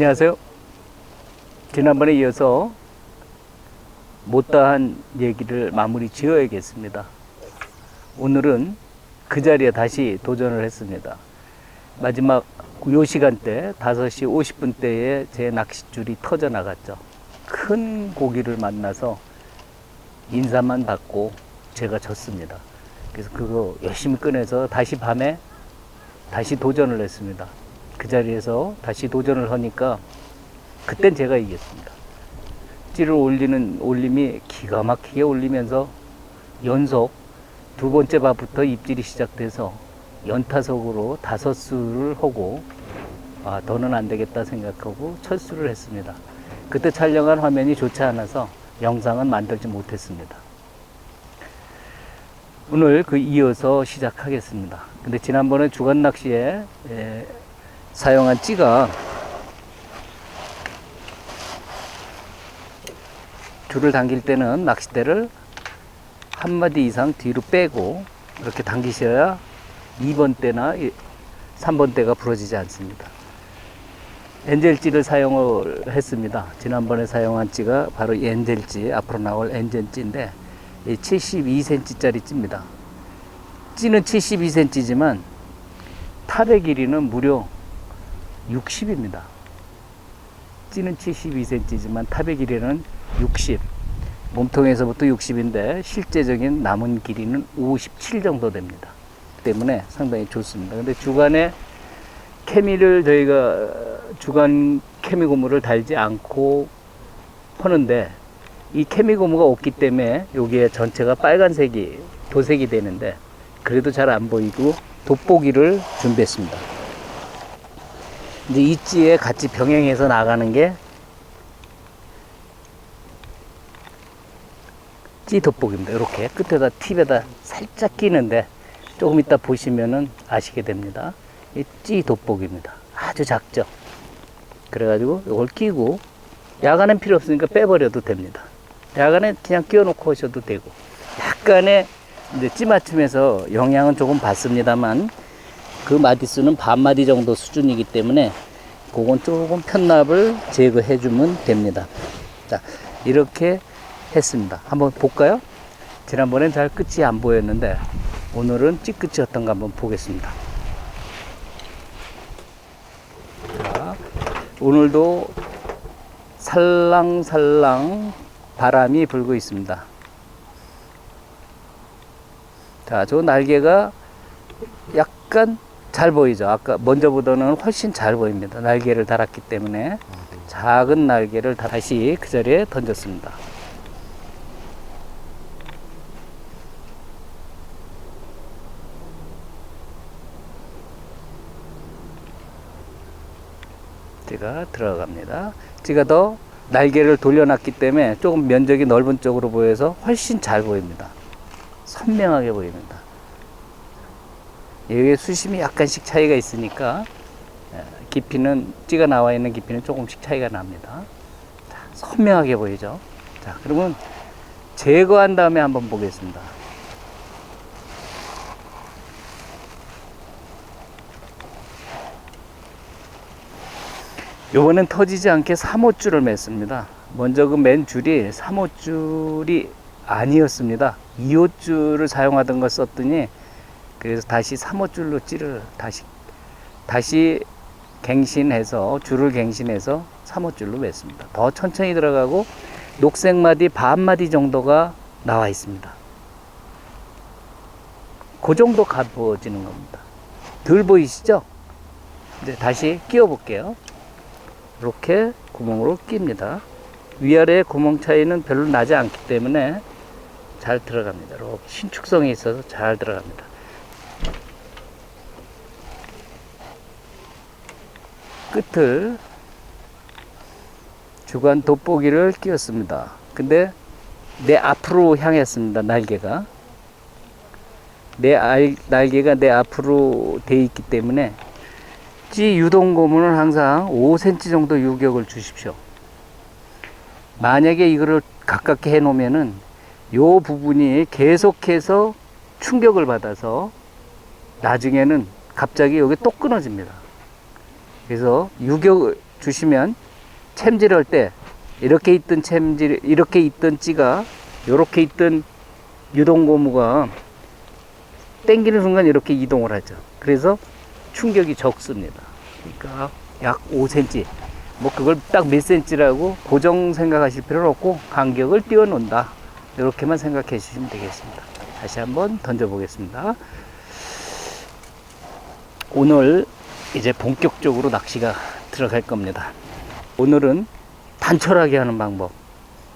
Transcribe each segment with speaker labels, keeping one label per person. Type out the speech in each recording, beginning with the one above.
Speaker 1: 안녕하세요. 지난번에 이어서 못다한 얘기를 마무리 지어야겠습니다. 오늘은 그 자리에 다시 도전을 했습니다. 마지막 요 시간대 5시 50분대에 제 낚싯줄이 터져 나갔죠. 큰 고기를 만나서 인사만 받고 제가 졌습니다. 그래서 그거 열심히 꺼내서 다시 밤에 다시 도전을 했습니다. 그 자리에서 다시 도전을 하니까 그땐 제가 이겼습니다. 찌를 올림이 기가 막히게 올리면서 연속 두 번째 밥부터 입질이 시작돼서 연타석으로 5수를 하고 더는 안 되겠다 생각하고 첫 수를 했습니다. 그때 촬영한 화면이 좋지 않아서 영상은 만들지 못했습니다. 오늘 그 이어서 시작하겠습니다. 근데 지난번에 주간 낚시에 사용한 찌가 줄을 당길 때는 낚싯대를 한 마디 이상 뒤로 빼고 이렇게 당기셔야 2번 대나 3번 대가 부러지지 않습니다. 엔젤찌를 사용을 했습니다. 지난번에 사용한 찌가 바로 엔젤찌, 앞으로 나올 엔젤찌인데 72cm 짜리 찌입니다. 찌는 72cm지만 탑의 길이는 무려 60입니다. 찌는 72cm지만 탑의 길이는 60. 몸통에서부터 60인데 실제적인 남은 길이는 57 정도 됩니다. 때문에 상당히 좋습니다. 근데 주간에 케미를 저희가 주간 케미 고무를 달지 않고 퍼는데 이 케미 고무가 없기 때문에 여기에 전체가 빨간색이 도색이 되는데 그래도 잘 안 보이고 돋보기를 준비했습니다. 이제 이 찌에 같이 병행해서 나가는 게 찌 돋보기입니다. 이렇게 끝에다 팁에다 살짝 끼는데 조금 이따 보시면은 아시게 됩니다. 이 찌 돋보기입니다. 아주 작죠. 그래가지고 이걸 끼고 야간엔 필요 없으니까 빼버려도 됩니다. 야간에 그냥 끼워놓고 하셔도 되고 약간의 이제 찌 맞춤에서 영향은 조금 받습니다만 그 마디수는 반마디 정도 수준이기 때문에 그건 조금 편납을 제거해 주면 됩니다. 자, 이렇게 했습니다. 한번 볼까요? 지난번엔 잘 끝이 안 보였는데 오늘은 찌 끝이 어떤가 한번 보겠습니다. 자, 오늘도 살랑살랑 바람이 불고 있습니다. 자, 저 날개가 약간 잘 보이죠? 아까 먼저보다는 훨씬 잘 보입니다. 날개를 달았기 때문에 작은 날개를 다시 그 자리에 던졌습니다. 찌가 들어갑니다. 찌가 더 날개를 돌려놨기 때문에 조금 면적이 넓은 쪽으로 보여서 훨씬 잘 보입니다. 선명하게 보입니다. 여기에 수심이 약간씩 차이가 있으니까 깊이는 찌가 나와 있는 깊이는 조금씩 차이가 납니다. 자, 선명하게 보이죠? 자, 그러면 제거한 다음에 한번 보겠습니다. 요번엔 터지지 않게 3호줄을 맸습니다. 먼저 그 맨 줄이 3호줄이 아니었습니다. 2호줄을 사용하던 걸 썼더니 그래서 다시 3호줄로 찌를 다시 갱신해서 줄을 갱신해서 3호줄로 맸습니다. 더 천천히 들어가고 녹색 마디 반마디 정도가 나와 있습니다. 그 정도 가부어지는 겁니다. 덜 보이시죠? 이제 다시 끼워 볼게요. 이렇게 구멍으로 낍니다. 위아래 구멍 차이는 별로 나지 않기 때문에 잘 들어갑니다. 이렇게 신축성이 있어서 잘 들어갑니다. 끝을 주간 돋보기를 끼웠습니다. 근데 내 앞으로 향했습니다. 날개가 내 앞으로 돼 있기 때문에 찌 유동 고무는 항상 5cm 정도 유격을 주십시오. 만약에 이거를 가깝게 해 놓으면은 요 부분이 계속해서 충격을 받아서 나중에는 갑자기 여기 또 끊어집니다. 그래서 유격 주시면 챔질할 때 이렇게 있던 이렇게 있던 찌가 이렇게 있던 유동고무가 당기는 순간 이렇게 이동을 하죠. 그래서 충격이 적습니다. 그러니까 약 5cm. 뭐 그걸 딱 몇 cm라고 고정 생각하실 필요는 없고 간격을 띄워 놓는다. 이렇게만 생각해 주시면 되겠습니다. 다시 한번 던져 보겠습니다. 오늘 이제 본격적으로 낚시가 들어갈 겁니다. 오늘은 단촐하게 하는 방법,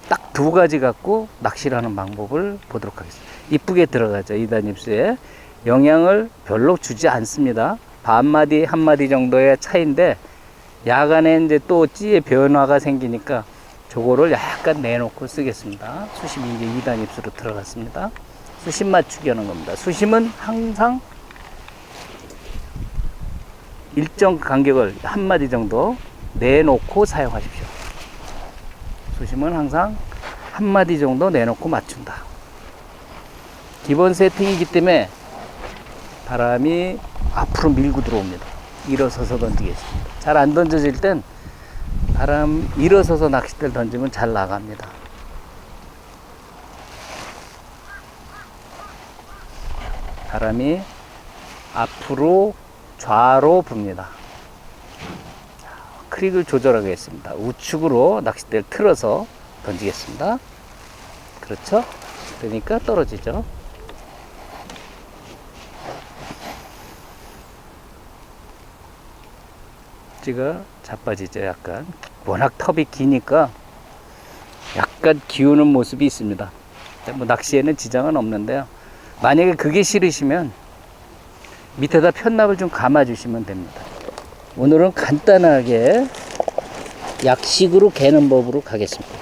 Speaker 1: 딱 2가지 갖고 낚시를 하는 방법을 보도록 하겠습니다. 이쁘게 들어가죠. 2단 입수에 영향을 별로 주지 않습니다. 반마디, 한마디 정도의 차이인데 야간에 이제 또 찌의 변화가 생기니까 저거를 약간 내놓고 쓰겠습니다. 수심이 이제 2단 입수로 들어갔습니다. 수심 맞추기 하는 겁니다. 수심은 항상 일정 간격을 한마디 정도 내놓고 사용하십시오. 수심은 항상 한마디 정도 내놓고 맞춘다. 기본 세팅이기 때문에 바람이 앞으로 밀고 들어옵니다. 일어서서 던지겠습니다. 잘 안 던져질 땐 바람 일어서서 낚싯대를 던지면 잘 나갑니다. 바람이 앞으로 좌로 붑니다. 크릭을 조절하겠습니다. 우측으로 낚싯대를 틀어서 던지겠습니다. 그렇죠? 그러니까 떨어지죠. 찌가 자빠지죠. 약간 워낙 텁이 기니까 약간 기우는 모습이 있습니다. 뭐 낚시에는 지장은 없는데요. 만약에 그게 싫으시면 밑에다 편납을 좀 감아 주시면 됩니다. 오늘은 간단하게 약식으로 개는 법으로 가겠습니다.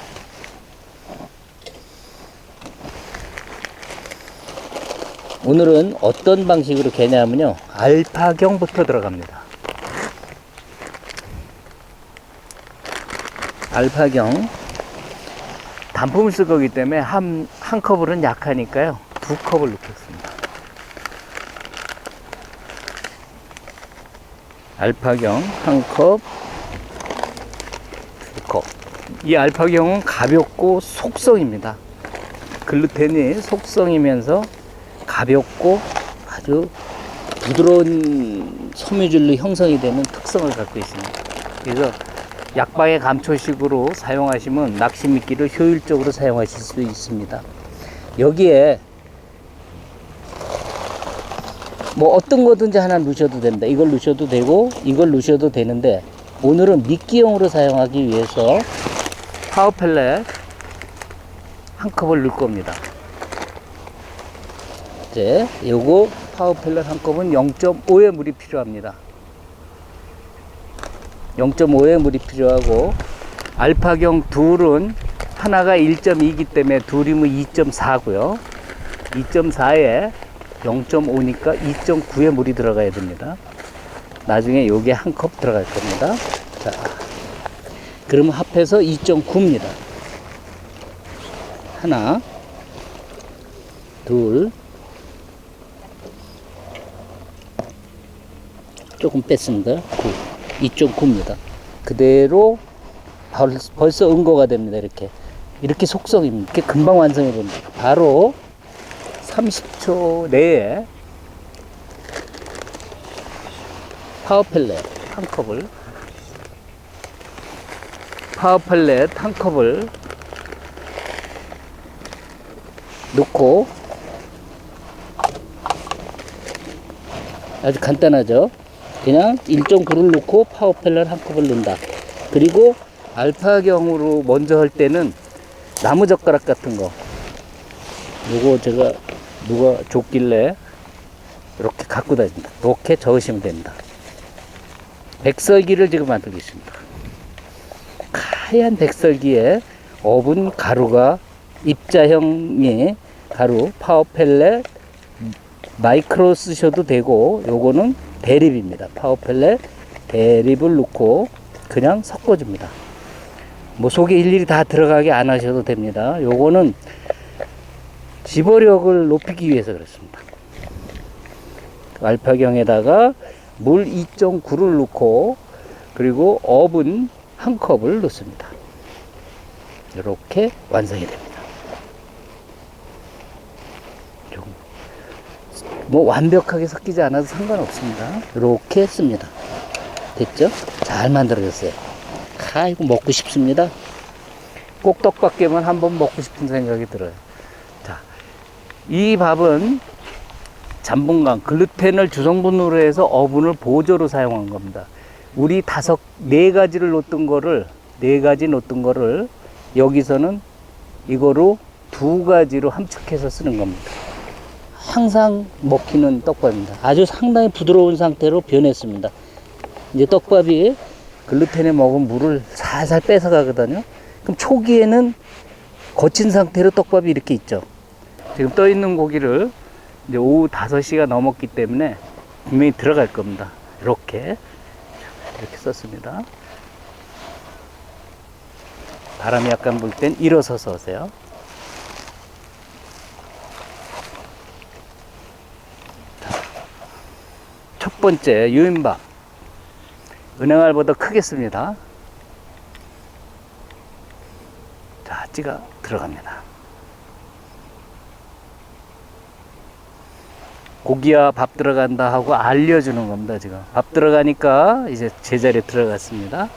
Speaker 1: 오늘은 어떤 방식으로 개냐면요, 알파경부터 들어갑니다. 알파경 단품을 쓸 거기 때문에 한 컵은 약하니까요 2컵을 넣겠습니다. 알파경 1컵, 2컵. 이 알파경은 가볍고 속성입니다. 글루텐이 속성이면서 가볍고 아주 부드러운 섬유질로 형성이 되는 특성을 갖고 있습니다. 그래서 약방의 감초식으로 사용하시면 낚시 미끼를 효율적으로 사용하실 수 있습니다. 여기에 뭐 어떤 거든지 하나 넣으셔도 됩니다. 이걸 넣으셔도 되고 이걸 넣으셔도 되는데 오늘은 미끼용으로 사용하기 위해서 파워펠렛 1컵을 넣을 겁니다. 이제 요거 파워펠렛 1컵은 0.5의 물이 필요합니다. 0.5의 물이 필요하고 알파경 둘은 하나가 1.2이기 때문에 둘이면 2.4고요. 2.4에 0.5니까 2.9의 물이 들어가야 됩니다. 나중에 요게 1컵 들어갈 겁니다. 자, 그러면 합해서 2.9입니다. 하나, 둘, 조금 뺐습니다. 2.9입니다. 그대로 벌써 응고가 됩니다. 이렇게 속성입니다. 이렇게 금방 완성이 됩니다. 바로 30초 내에 파워펠렛 1컵을 넣고, 아주 간단하죠. 그냥 1.9를 넣고 파워펠렛 1컵을 넣는다. 그리고 알파경으로 먼저 할 때는 나무젓가락 같은 거, 요거 제가 누가 줬길래 이렇게 갖고 다닙니다. 이렇게 저으시면 됩니다. 백설기를 지금 만들겠습니다. 하얀 백설기에 어분 가루가 입자형의 가루, 파워펠렛 마이크로 쓰셔도 되고, 요거는 대립입니다. 파워펠렛 대립을 넣고 그냥 섞어줍니다. 뭐 속에 일일이 다 들어가게 안 하셔도 됩니다. 요거는 집어력을 높이기 위해서 그렇습니다. 알파경에다가 물 2.9를 넣고 그리고 어분 한 컵을 넣습니다. 이렇게 완성이 됩니다. 뭐 완벽하게 섞이지 않아도 상관없습니다. 이렇게 씁니다. 됐죠? 잘 만들어졌어요. 이거 먹고 싶습니다. 꼭 떡밥게만 한번 먹고 싶은 생각이 들어요. 자, 이 밥은 잠분간 글루텐을 주성분으로 해서 어분을 보조로 사용한 겁니다. 우리 4가지를 놓던 거를, 4가지 놓던 거를 여기서는 이거로 2가지로 함축해서 쓰는 겁니다. 항상 먹히는 떡밥입니다. 아주 상당히 부드러운 상태로 변했습니다. 이제 떡밥이 글루텐에 먹은 물을 살살 뺏어 가거든요. 그럼 초기에는 거친 상태로 떡밥이 이렇게 있죠. 지금 떠 있는 고기를 이제 오후 5시가 넘었기 때문에 분명히 들어갈 겁니다. 이렇게 썼습니다. 바람이 약간 불 땐 일어서서 오세요. 첫 번째 유인밥, 은행알보다 크게 씁니다. 자, 찌가 들어갑니다. 고기와 밥 들어간다 하고 알려주는 겁니다. 지금 밥 들어가니까 이제 제자리에 들어갔습니다.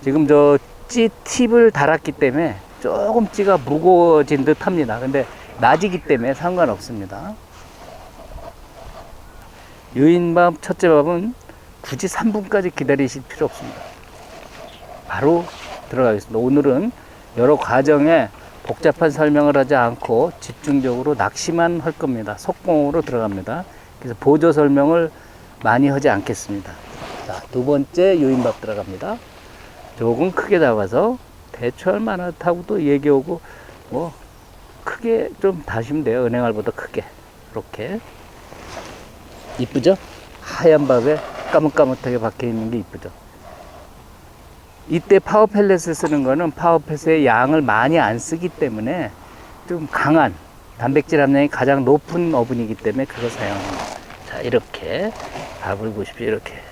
Speaker 1: 지금 저 찌 팁을 달았기 때문에 조금 찌가 무거워진 듯 합니다. 근데 낮이기 때문에 상관없습니다. 유인밥 첫째 밥은 굳이 3분까지 기다리실 필요 없습니다. 바로 들어가겠습니다. 오늘은 여러 과정에 복잡한 설명을 하지 않고 집중적으로 낚시만 할 겁니다. 속공으로 들어갑니다. 그래서 보조 설명을 많이 하지 않겠습니다. 자, 2번째 유인밥 들어갑니다. 조금 크게 잡아서 대추 얼마나 타고도 얘기하고 뭐 크게 좀 다시면 돼요. 은행알보다 크게. 이렇게 이쁘죠? 하얀 밥에 까뭇까뭇하게 박혀 있는 게 이쁘죠? 이때 파워 펠렛을 쓰는 거는 파워 펠렛의 양을 많이 안 쓰기 때문에 좀 강한 단백질 함량이 가장 높은 어분이기 때문에 그거 사용합니다. 자, 이렇게 밥을 보십시오. 이렇게.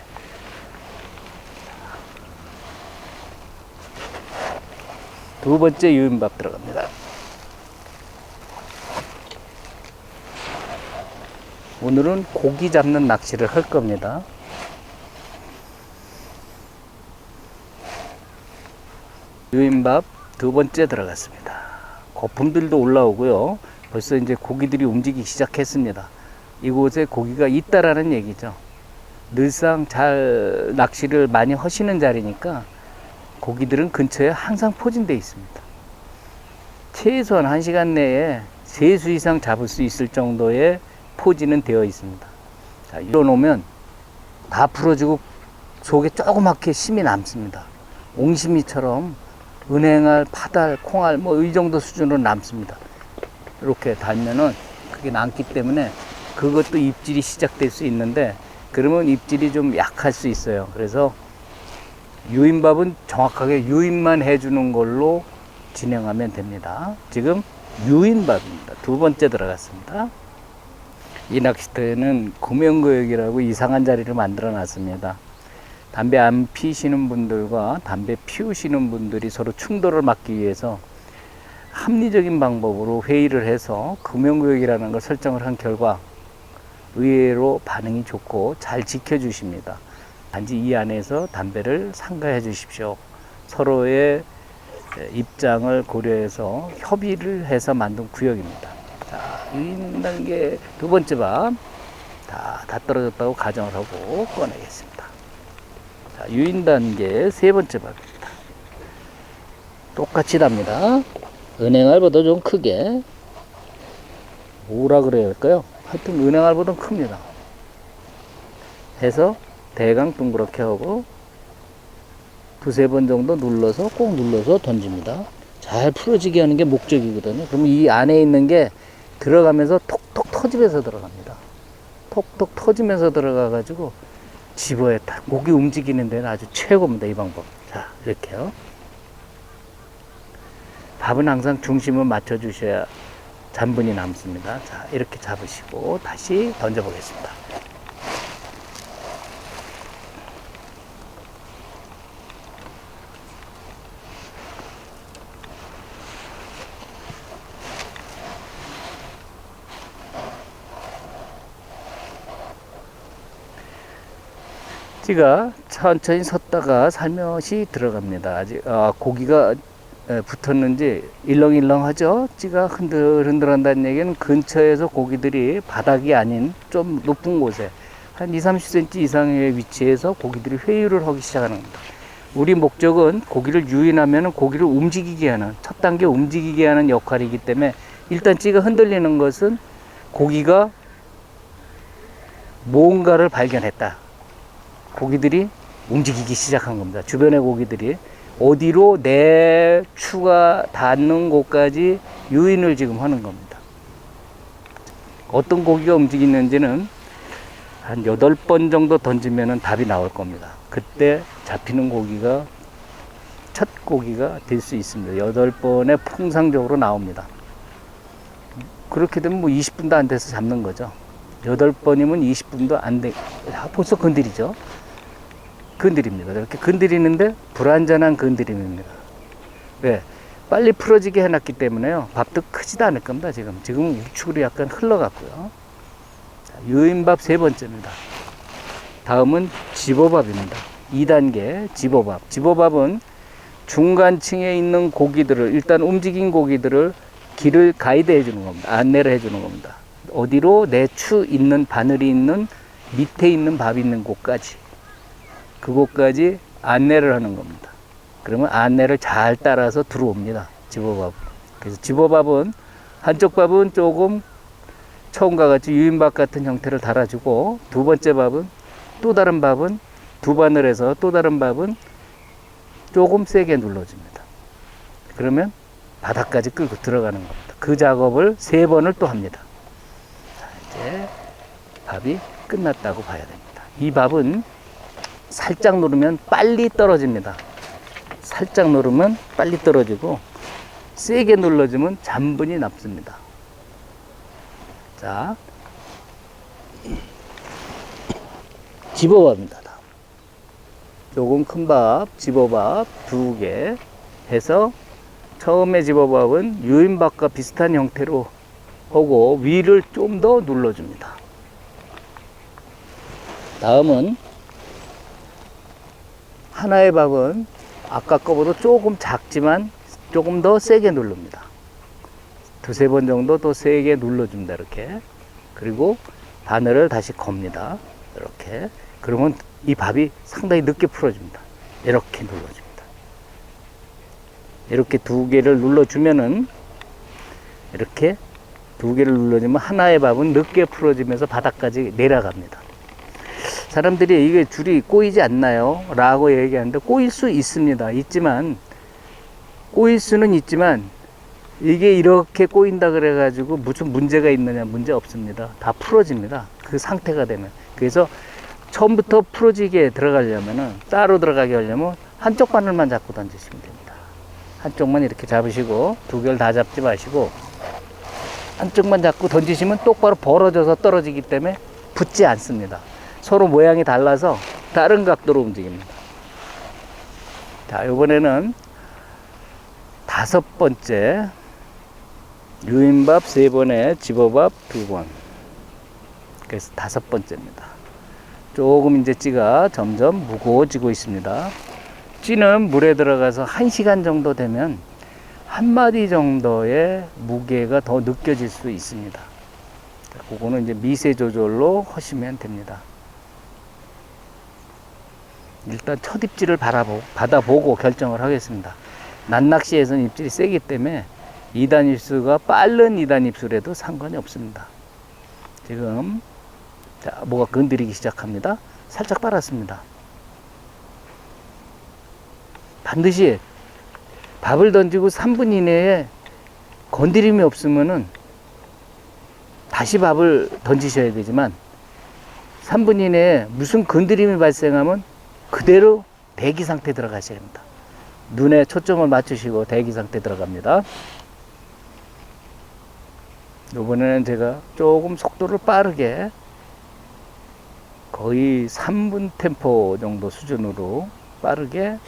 Speaker 1: 두 번째 유인밥 들어갑니다. 오늘은 고기 잡는 낚시를 할 겁니다. 유인밥 2번째 들어갔습니다. 거품들도 올라오고요. 벌써 이제 고기들이 움직이기 시작했습니다. 이곳에 고기가 있다라는 얘기죠. 늘상 잘 낚시를 많이 하시는 자리니까 고기들은 근처에 항상 포진되어 있습니다. 최소한 1시간 내에 3수 이상 잡을 수 있을 정도의 포진은 되어 있습니다. 자, 이러놓으면 다 풀어지고 속에 조그맣게 심이 남습니다. 옹심이처럼 은행알, 파달, 콩알 뭐 이 정도 수준으로 남습니다. 이렇게 달면은 그게 남기 때문에 그것도 입질이 시작될 수 있는데 그러면 입질이 좀 약할 수 있어요. 그래서 유인밥은 정확하게 유인만 해주는 걸로 진행하면 됩니다. 지금 유인밥입니다. 2번째 들어갔습니다. 이 낚시터에는 구명구역이라고 이상한 자리를 만들어 놨습니다. 담배 안 피시는 분들과 담배 피우시는 분들이 서로 충돌을 막기 위해서 합리적인 방법으로 회의를 해서 금연구역이라는 걸 설정을 한 결과 의외로 반응이 좋고 잘 지켜주십니다. 단지 이 안에서 담배를 삼가해 주십시오. 서로의 입장을 고려해서 협의를 해서 만든 구역입니다. 자, 유인 단계 2번째 밥 다 떨어졌다고 가정을 하고 꺼내겠습니다. 자, 유인 단계 3번째 밥입니다. 똑같이 답니다. 은행알보다 좀 크게, 뭐라 그래야 할까요? 하여튼 은행알보다 큽니다. 해서 대강 둥그렇게 하고 2-3번 정도 눌러서 꼭 눌러서 던집니다. 잘 풀어지게 하는 게 목적이거든요. 그럼 이 안에 있는 게 들어가면서 톡톡 터지면서 들어갑니다. 톡톡 터지면서 들어가 가지고 집어에 고기 움직이는 데는 아주 최고입니다. 이 방법. 자, 이렇게요. 밥은 항상 중심을 맞춰 주셔야 잔분이 남습니다. 자, 이렇게 잡으시고 다시 던져 보겠습니다. 찌가 천천히 섰다가 살며시 들어갑니다. 아직 고기가 붙었는지 일렁일렁하죠. 찌가 흔들흔들한다는 얘기는 근처에서 고기들이 바닥이 아닌 좀 높은 곳에 한 20-30cm 이상의 위치에서 고기들이 회유를 하기 시작하는 겁니다. 우리 목적은 고기를 유인하면 고기를 움직이게 하는, 첫 단계 움직이게 하는 역할이기 때문에 일단 찌가 흔들리는 것은 고기가 뭔가를 발견했다. 고기들이 움직이기 시작한 겁니다. 주변의 고기들이 어디로 내 추가 닿는 곳까지 유인을 지금 하는 겁니다. 어떤 고기가 움직이는지는 한 8번 정도 던지면 답이 나올 겁니다. 그때 잡히는 고기가 첫 고기가 될 수 있습니다. 8번에 통상적으로 나옵니다. 그렇게 되면 뭐 20분도 안 돼서 잡는 거죠. 8번이면 20분도 안 돼. 벌써 건드리죠. 건드립니다. 이렇게 건드리는데 불완전한 건드림입니다. 왜? 빨리 풀어지게 해놨기 때문에요. 밥도 크지도 않을 겁니다. 지금 우측으로 약간 흘러갔고요. 유인밥 3번째입니다. 다음은 집어밥입니다. 2단계 집어밥. 집어밥은 중간층에 있는 고기들을, 일단 움직인 고기들을 길을 가이드 해주는 겁니다. 안내를 해주는 겁니다. 어디로 내 추 있는, 바늘이 있는, 밑에 있는 밥 있는 곳까지, 그곳까지 안내를 하는 겁니다. 그러면 안내를 잘 따라서 들어옵니다. 집어밥. 그래서 집어밥은 한쪽 밥은 조금 처음과 같이 유인밥 같은 형태를 달아주고, 두 번째 밥은 또 다른 밥은 두 바늘에서 또 다른 밥은 조금 세게 눌러줍니다. 그러면 바닥까지 끌고 들어가는 겁니다. 그 작업을 3번을 또 합니다. 자, 이제 밥이 끝났다고 봐야 됩니다. 이 밥은 살짝 누르면 빨리 떨어집니다. 살짝 누르면 빨리 떨어지고 세게 눌러주면 잔분이 남습니다. 자, 집어밥입니다. 조금 큰 밥, 집어밥 2개 해서 처음에 집어밥은 유인밥과 비슷한 형태로 하고 위를 좀 더 눌러줍니다. 다음은 하나의 밥은 아까 거보다 조금 작지만 조금 더 세게 누릅니다. 2-3번 정도 더 세게 눌러줍니다. 이렇게. 그리고 바늘을 다시 겁니다. 이렇게. 그러면 이 밥이 상당히 늦게 풀어집니다. 이렇게 눌러줍니다. 이렇게 2개를 눌러주면은, 이렇게 2개를 눌러주면 하나의 밥은 늦게 풀어지면서 바닥까지 내려갑니다. 사람들이 이게 줄이 꼬이지 않나요? 라고 얘기하는데 꼬일 수 있습니다. 꼬일 수는 있지만 이게 이렇게 꼬인다 그래가지고 무슨 문제가 있느냐? 문제 없습니다. 다 풀어집니다. 그 상태가 되면. 그래서 처음부터 풀어지게 들어가려면은, 따로 들어가게 하려면 한쪽 바늘만 잡고 던지시면 됩니다. 한쪽만 이렇게 잡으시고 2개를 다 잡지 마시고 한쪽만 잡고 던지시면 똑바로 벌어져서 떨어지기 때문에 붙지 않습니다. 서로 모양이 달라서 다른 각도로 움직입니다. 자, 이번에는 5번째 유인밥 3번에 집어밥 2번. 그래서 5번째입니다. 조금 이제 찌가 점점 무거워지고 있습니다. 찌는 물에 들어가서 1시간 정도 되면 한 마디 정도의 무게가 더 느껴질 수 있습니다. 그거는 이제 미세 조절로 하시면 됩니다. 일단 첫 입질을 받아보고 결정을 하겠습니다. 낱낚시에서는 입질이 세기 때문에 2단 입수가 빠른 2단 입술에도 상관이 없습니다. 지금 자, 뭐가 건드리기 시작합니다. 살짝 빨았습니다. 반드시 밥을 던지고 3분 이내에 건드림이 없으면은 다시 밥을 던지셔야 되지만 3분 이내에 무슨 건드림이 발생하면 그대로 대기 상태 들어가셔야 합니다. 눈에 초점을 맞추시고 대기 상태 들어갑니다. 이번에는 제가 조금 속도를 빠르게 거의 3분 템포 정도 수준으로 빠르게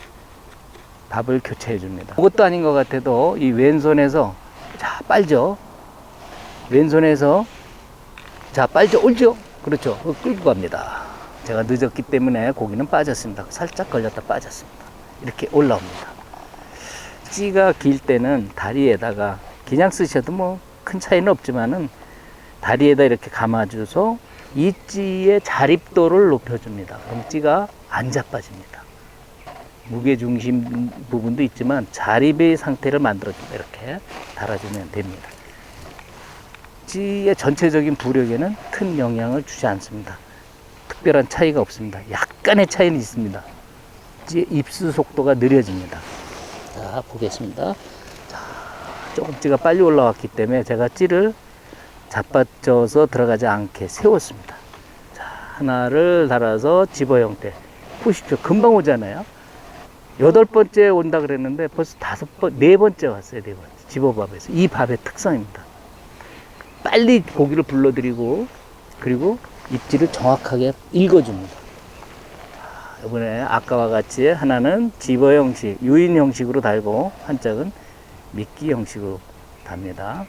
Speaker 1: 밥을 교체해 줍니다. 그것도 아닌 것 같아도 이 왼손에서 자 빨죠. 왼손에서 자 빨죠. 올죠. 그렇죠. 끌고 갑니다. 제가 늦었기 때문에 고기는 빠졌습니다. 살짝 걸렸다 빠졌습니다. 이렇게 올라옵니다. 찌가 길 때는 다리에다가 그냥 쓰셔도 뭐 큰 차이는 없지만은 다리에다 이렇게 감아줘서 이 찌의 자립도를 높여줍니다. 그럼 찌가 안 자빠집니다. 무게중심 부분도 있지만 자립의 상태를 만들어줍니다. 이렇게 달아주면 됩니다. 찌의 전체적인 부력에는 큰 영향을 주지 않습니다. 특별한 차이가 없습니다. 약간의 차이는 있습니다. 찌의 입수 속도가 느려집니다. 자, 보겠습니다. 자, 조금 찌가 빨리 올라왔기 때문에 제가 찌를 자빠져서 들어가지 않게 세웠습니다. 자, 하나를 달아서 집어 형태. 보십시오. 금방 오잖아요. 8번째 온다 그랬는데 벌써 4번째 왔어요. 4번째. 집어밥에서. 이 밥의 특성입니다. 빨리 고기를 불러들이고, 그리고 입질을 정확하게 읽어줍니다. 이번에 아까와 같이 하나는 집어 형식, 유인 형식으로 달고, 한 짝은 미끼 형식으로 답니다.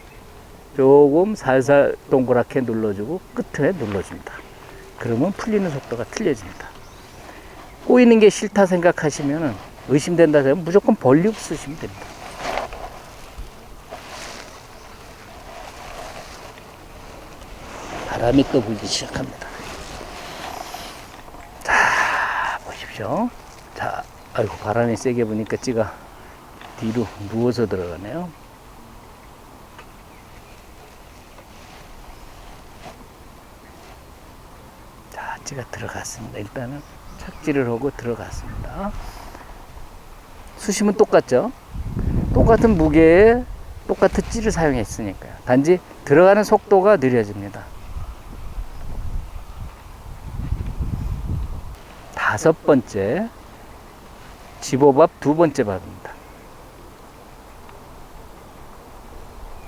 Speaker 1: 조금 살살 동그랗게 눌러주고 끝에 눌러줍니다. 그러면 풀리는 속도가 틀려집니다. 꼬이는 게 싫다 생각하시면 의심된다 하면 무조건 벌리고 쓰시면 됩니다. 바람이 또 불기 시작합니다. 자, 보십시오. 자, 아이고, 바람이 세게 부니까 찌가 뒤로 누워서 들어가네요. 자, 찌가 들어갔습니다. 일단은 착지를 하고 들어갔습니다. 수심은 똑같죠? 똑같은 무게에 똑같은 찌를 사용했으니까요. 단지 들어가는 속도가 느려집니다. 5번째 집어밥 2번째 밥입니다.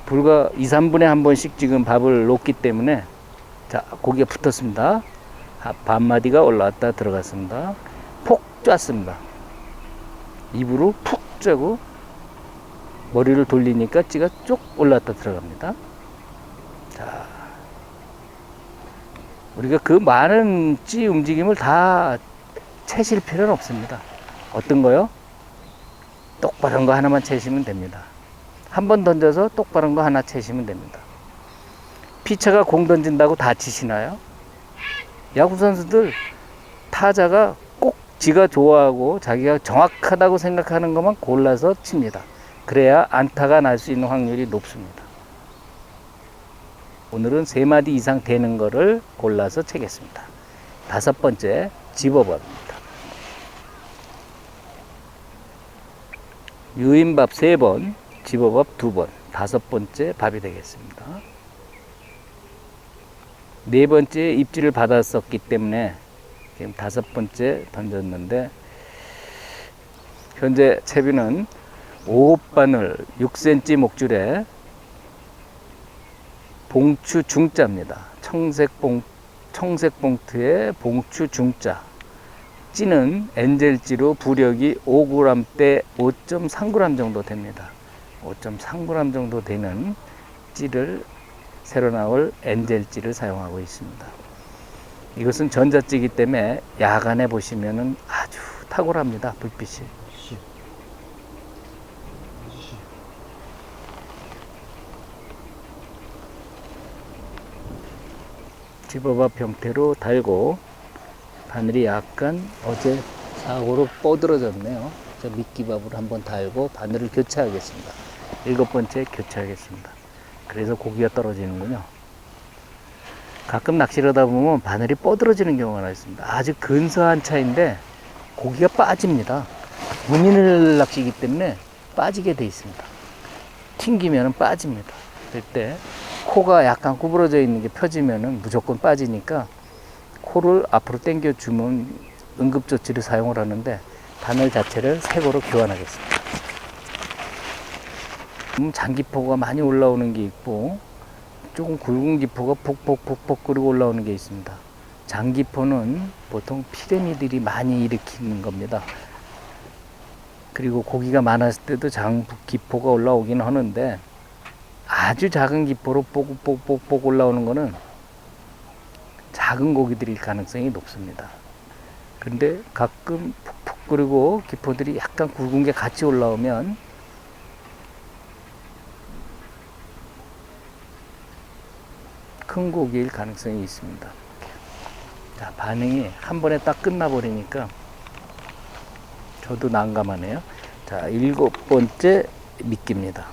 Speaker 1: 불과 2, 3분에 한 번씩 지금 밥을 놓기 때문에 자, 고기가 붙었습니다. 반마디가 올라왔다 들어갔습니다. 폭 쬐습니다. 입으로 푹 쬐고 머리를 돌리니까 찌가 쭉 올라왔다 들어갑니다. 자, 우리가 그 많은 찌 움직임을 다 채실 필요는 없습니다. 어떤 거요? 똑바른 거 하나만 채시면 됩니다. 한 번 던져서 똑바른 거 하나 채시면 됩니다. 피처가 공 던진다고 다치시나요? 야구 선수들 타자가 꼭 지가 좋아하고 자기가 정확하다고 생각하는 것만 골라서 칩니다. 그래야 안타가 날 수 있는 확률이 높습니다. 오늘은 3마디 이상 되는 거를 골라서 채겠습니다. 5번째 집어밥입니다. 유인밥 3번, 집어밥 2번, 5번째 밥이 되겠습니다. 4번째 입질을 받았었기 때문에 지금 5번째 던졌는데 현재 채비는 5바늘 6cm 목줄에 봉추 중자입니다. 청색 봉투에 봉추 중자. 찌는 엔젤찌로 부력이 5g대 5.3g 정도 됩니다. 5.3g 정도 되는 찌를 새로 나올 엔젤찌를 사용하고 있습니다. 이것은 전자찌이기 때문에 야간에 보시면은 아주 탁월합니다. 불빛이. 집어밥 형태로 달고 바늘이 약간 어제 사고로 뻗어졌네요. 저 미끼밥으로 한번 달고 바늘을 교체하겠습니다. 7번째 교체하겠습니다. 그래서 고기가 떨어지는군요. 가끔 낚시를 하다 보면 바늘이 뻗어지는 경우가 있습니다. 아주 근사한 차인데 고기가 빠집니다. 무늬를 낚시이기 때문에 빠지게 돼 있습니다. 튕기면 빠집니다. 그럴 때 코가 약간 구부러져 있는 게 펴지면 무조건 빠지니까 코를 앞으로 당겨 주면 응급조치를 사용을 하는데 바늘 자체를 새 거로 교환하겠습니다. 장기포가 많이 올라오는 게 있고 조금 굵은 기포가 폭폭폭폭 끓고 올라오는 게 있습니다. 장기포는 보통 피레미들이 많이 일으키는 겁니다. 그리고 고기가 많았을 때도 장기포가 올라오긴 하는데 아주 작은 기포로 뽀글뽀글 올라오는 거는 작은 고기들일 가능성이 높습니다. 근데 가끔 푹푹 끓이고 기포들이 약간 굵은 게 같이 올라오면 큰 고기일 가능성이 있습니다. 자, 반응이 한 번에 딱 끝나버리니까 저도 난감하네요. 자, 7번째 미끼입니다.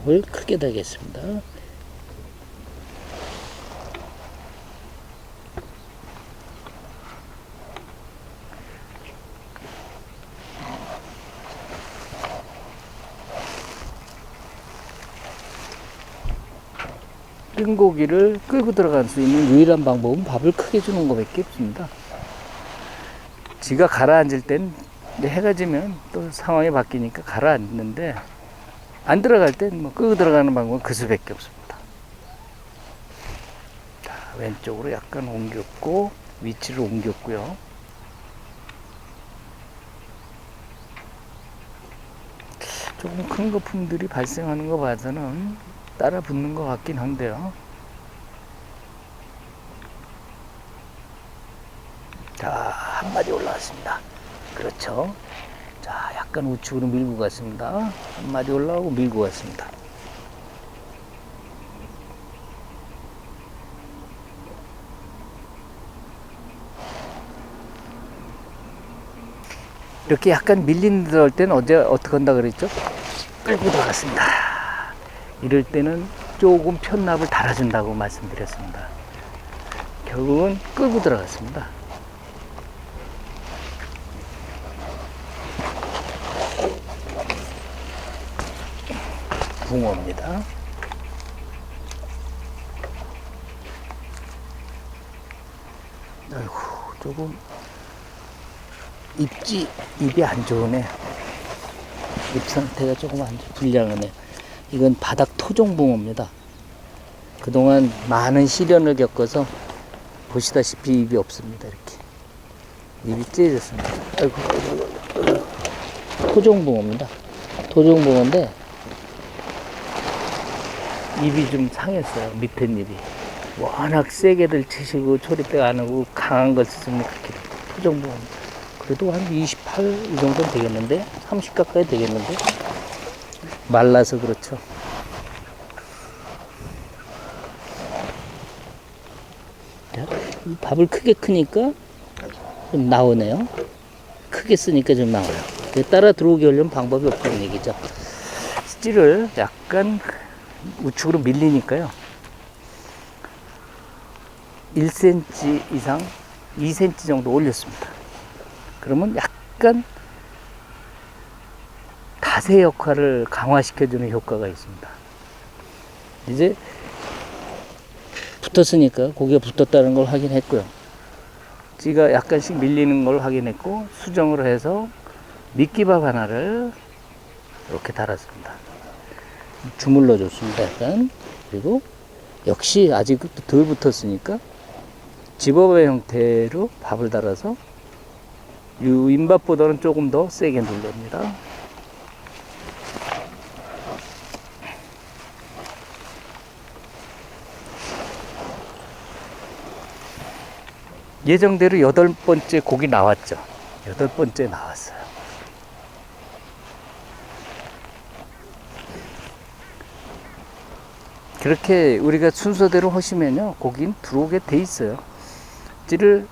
Speaker 1: 밥을 크게 달겠습니다. 끓인 고기를 끌고 들어갈 수 있는 유일한 방법은 밥을 크게 주는 것밖에 없습니다. 지가 가라앉을 땐 해가 지면 또 상황이 바뀌니까 가라앉는데 안 들어갈 땐 뭐 끌고 들어가는 방법은 그 수밖에 없습니다. 자, 왼쪽으로 약간 옮겼고 위치를 옮겼고요. 조금 큰 거품들이 발생하는 거 봐서는 따라 붙는 것 같긴 한데요. 자, 한 마디 올라왔습니다. 그렇죠. 자, 약간 우측으로 밀고 갔습니다. 한 마디 올라오고 밀고 갔습니다. 이렇게 약간 밀린 듯 할 때는 어제 어떻게 한다 그랬죠? 끌고 들어갔습니다. 이럴 때는 조금 편납을 달아준다고 말씀드렸습니다. 결국은 끌고 들어갔습니다. 붕어입니다. 아이고, 조금 입이 안 좋으네. 입 상태가 조금 안 불량하네. 이건 바닥 토종붕어입니다. 그동안 많은 시련을 겪어서 보시다시피 입이 없습니다. 이렇게 입이 찢어졌습니다. 아이고, 토종붕어입니다. 토종붕어인데 입이 좀 상했어요. 밑에 입이 워낙 세게들 치시고 초리대가 안 오고 강한 걸 쓰시면 그렇게 토종붕어입니다. 그래도 한 28 이 정도는 되겠는데 30 가까이 되겠는데 말라서 그렇죠. 이 밥을 크게 크니까 좀 나오네요. 크게 쓰니까 좀 나와요. 따라 들어오게 하려면 방법이 없다는 얘기죠. 찌를 약간 우측으로 밀리니까요. 1cm 이상 2cm 정도 올렸습니다. 그러면 약간 다세 역할을 강화시켜주는 효과가 있습니다. 이제 붙었으니까 고기가 붙었다는 걸 확인했고요. 찌가 약간씩 밀리는 걸 확인했고 수정을 해서 미끼밥 하나를 이렇게 달았습니다. 주물러 줬습니다. 약간. 그리고 역시 아직 덜 붙었으니까 집업의 형태로 밥을 달아서 유인밥보다는 조금 더 세게 눌릅니다. 예정대로 8번째 고기 나왔죠. 8번째 나왔어요. 그렇게 우리가 순서대로 하시면요, 고기는 들어오게 돼 있어요. 찌를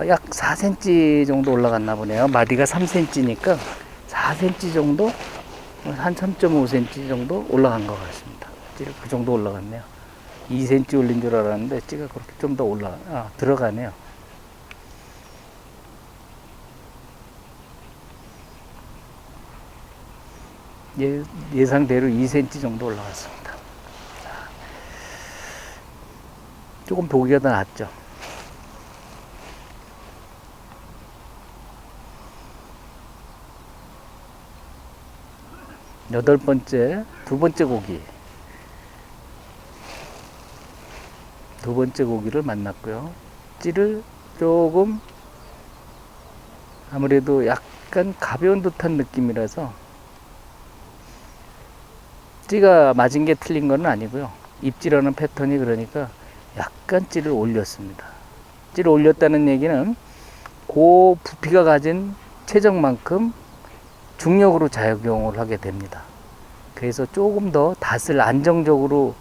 Speaker 1: 약 4cm 정도 올라갔나 보네요. 마디가 3cm니까 4cm 정도, 한 3.5cm 정도 올라간 것 같습니다. 찌를 그 정도 올라갔네요. 2cm 올린 줄 알았는데 찌가 그렇게 좀 더 들어가네요. 예상대로 2cm 정도 올라갔습니다. 조금 보기가 더 낫죠. 여덟 번째, 두 번째 고기. 두 번째 고기를 만났고요. 찌를 조금 아무래도 약간 가벼운 듯한 느낌이라서 찌가 맞은 게 틀린 건 아니고요. 입질하는 패턴이 그러니까 약간 찌를 올렸습니다. 찌를 올렸다는 얘기는 그 부피가 가진 체적만큼 중력으로 작용을 하게 됩니다. 그래서 조금 더 닷을 안정적으로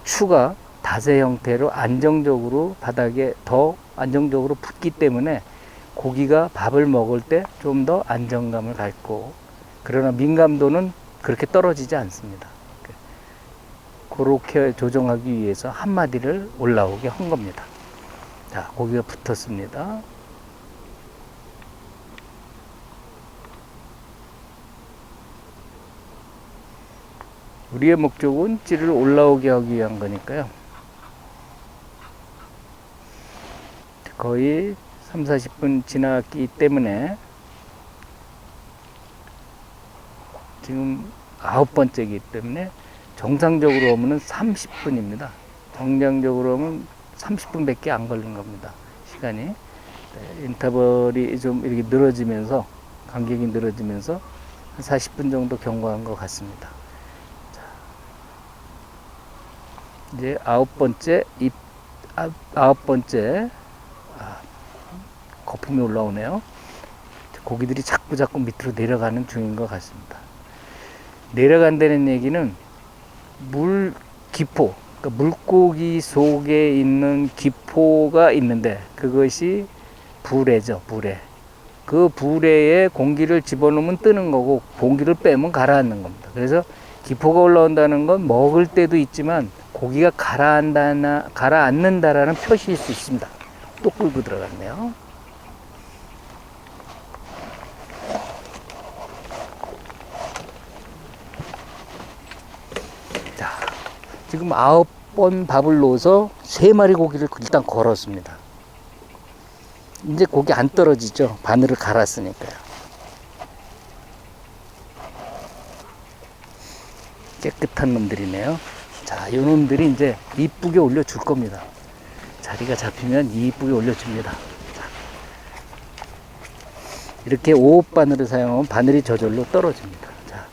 Speaker 1: 추가 닷의 형태로 안정적으로 바닥에 더 안정적으로 붙기 때문에 고기가 밥을 먹을 때 좀 더 안정감을 갖고, 그러나 민감도는 그렇게 떨어지지 않습니다. 그렇게 조정하기 위해서 한 마디를 올라오게 한 겁니다. 자, 고기가 붙었습니다. 우리의 목적은 찌를 올라오게 하기 위한 거니까요. 거의 30-40분 지났기 때문에 지금 9번째이기 때문에 정상적으로 오면 30분입니다. 정상적으로 오면 30분밖에 안 걸린 겁니다. 시간이. 네, 인터벌이 좀 이렇게 늘어지면서, 간격이 늘어지면서 한 40분 정도 경과한 것 같습니다. 자, 이제 9번째, 아홉 번째, 거품이 올라오네요. 고기들이 자꾸 밑으로 내려가는 중인 것 같습니다. 내려간다는 얘기는 물 기포, 그러니까 물고기 속에 있는 기포가 있는데 그것이 부래죠, 부래. 그 부래에 공기를 집어넣으면 뜨는 거고 공기를 빼면 가라앉는 겁니다. 그래서 기포가 올라온다는 건 먹을 때도 있지만 고기가 가라앉는다라는 표시일 수 있습니다. 또 끌고 들어갔네요. 자, 지금 9번 밥을 넣어서 3마리 고기를 일단 걸었습니다. 이제 고기 안 떨어지죠. 바늘을 갈았으니까요. 깨끗한 놈들이네요. 자, 이 놈들이 이제 이쁘게 올려줄 겁니다. 자리가 잡히면 이쁘게 올려줍니다. 자, 이렇게 5호 바늘을 사용하면 바늘이 저절로 떨어집니다. 자,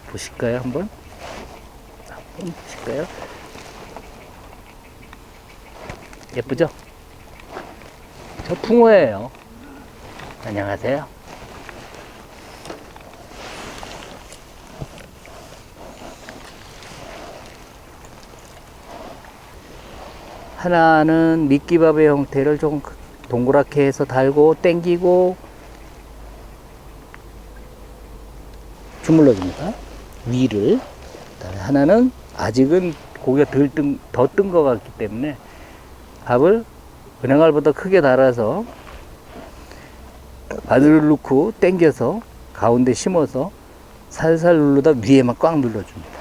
Speaker 1: 보실까요? 한번 보실까요? 예쁘죠? 저 붕어예요. 안녕하세요. 하나는 미끼밥의 형태를 좀 동그랗게 해서 달고 당기고 주물러 줍니다. 위를. 그다음에 하나는 아직은 고기가 더 뜬 것 같기 때문에 밥을 은행알보다 크게 달아서 바늘을 넣고 당겨서 가운데 심어서 살살 누르다 위에만 꽉 눌러줍니다.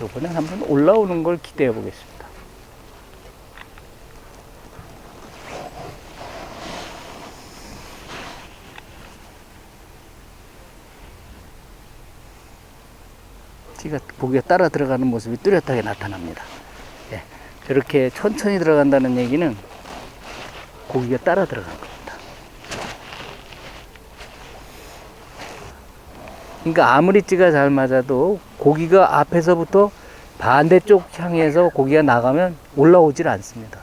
Speaker 1: 이번엔 한번 올라오는 걸 기대해 보겠습니다. 고기가 따라 들어가는 모습이 뚜렷하게 나타납니다. 예, 저렇게 천천히 들어간다는 얘기는 고기가 따라 들어간 겁니다. 그러니까 아무리 찌가 잘 맞아도 고기가 앞에서부터 반대쪽 향해서 고기가 나가면 올라오질 않습니다.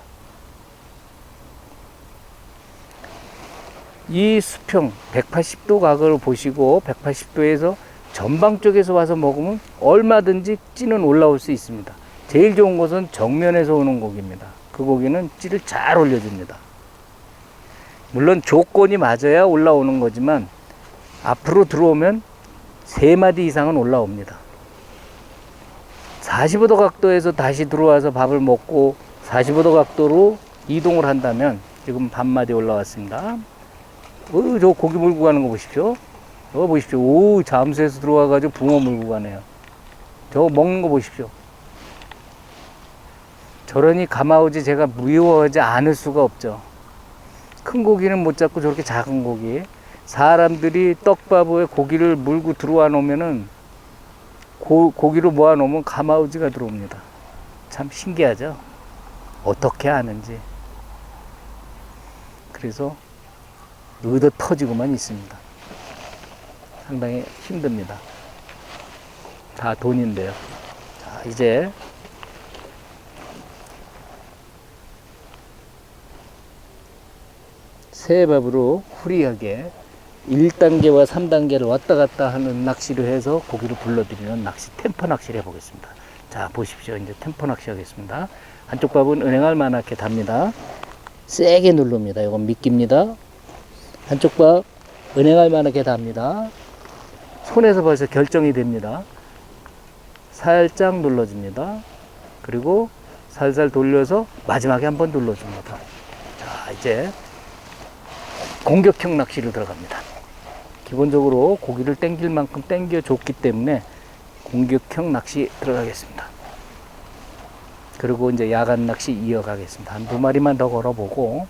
Speaker 1: 이 수평 180도 각을 보시고 180도에서 전방 쪽에서 와서 먹으면 얼마든지 찌는 올라올 수 있습니다. 제일 좋은 것은 정면에서 오는 고기입니다. 그 고기는 찌를 잘 올려줍니다. 물론 조건이 맞아야 올라오는 거지만 앞으로 들어오면 3마디 이상은 올라옵니다. 45도 각도에서 다시 들어와서 밥을 먹고 45도 각도로 이동을 한다면 지금 반마디 올라왔습니다. 저 고기 물고 가는 거 보십시오. 저거 보십시오. 오, 잠수에서 들어와가지고 붕어 물고 가네요. 저거 먹는 거 보십시오. 저러니 가마우지 제가 미워하지 않을 수가 없죠. 큰 고기는 못 잡고 저렇게 작은 고기. 사람들이 떡밥에 고기를 물고 들어와 놓으면은 고기를 모아 놓으면 가마우지가 들어옵니다. 참 신기하죠? 어떻게 아는지. 그래서 얻어 터지고만 있습니다. 상당히 힘듭니다. 다 돈인데요. 자, 이제 새밥으로 후리하게 1단계와 3단계를 왔다 갔다 하는 낚시를 해서 고기를 불러들이는 낚시, 템퍼 낚시를 해보겠습니다. 자, 보십시오. 이제 템퍼 낚시 하겠습니다. 한쪽 밥은 은행할 만하게 답니다. 세게 누릅니다. 이건 미끼입니다. 한쪽 밥 은행할 만하게 답니다. 손에서 벌써 결정이 됩니다. 살짝 눌러줍니다. 그리고 살살 돌려서 마지막에 한번 눌러줍니다. 자, 이제 공격형 낚시로 들어갑니다. 기본적으로 고기를 땡길 만큼 땡겨줬기 때문에 공격형 낚시 들어가겠습니다. 그리고 이제 야간 낚시 이어가겠습니다. 한 2마리만 더 걸어보고